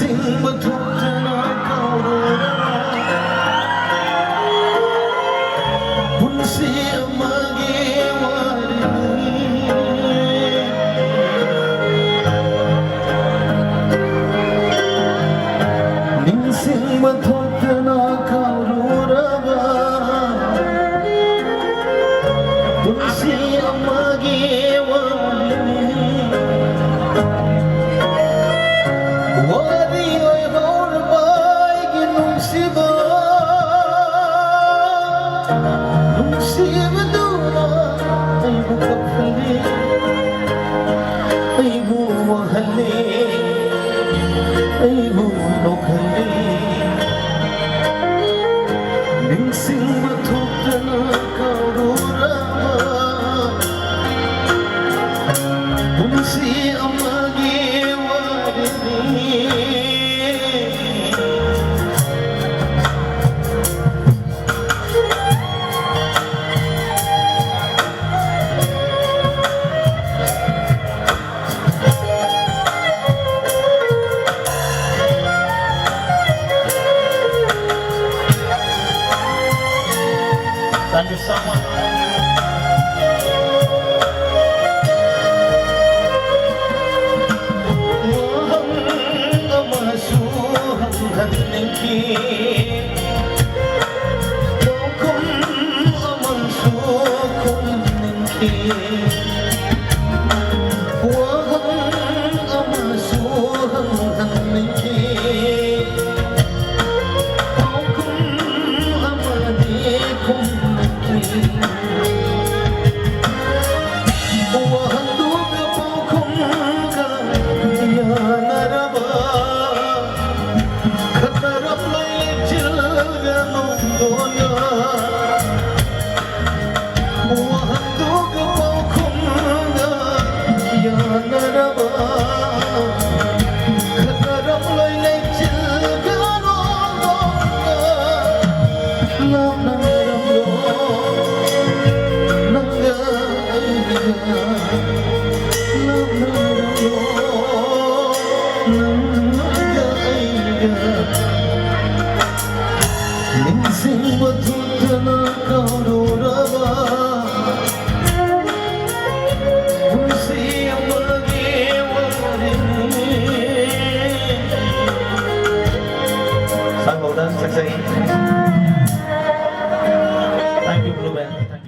สิ่งมาทุกทนายเขารู้บุญเสียมาเกวานิ่งสิ่งมาทุกทนายเขารู้ระบาบุญเสียมาเกวาสิ่งมาทุกทนาเขารู้ระบุญเสียมาเกวาThank you so much. Mahasuhan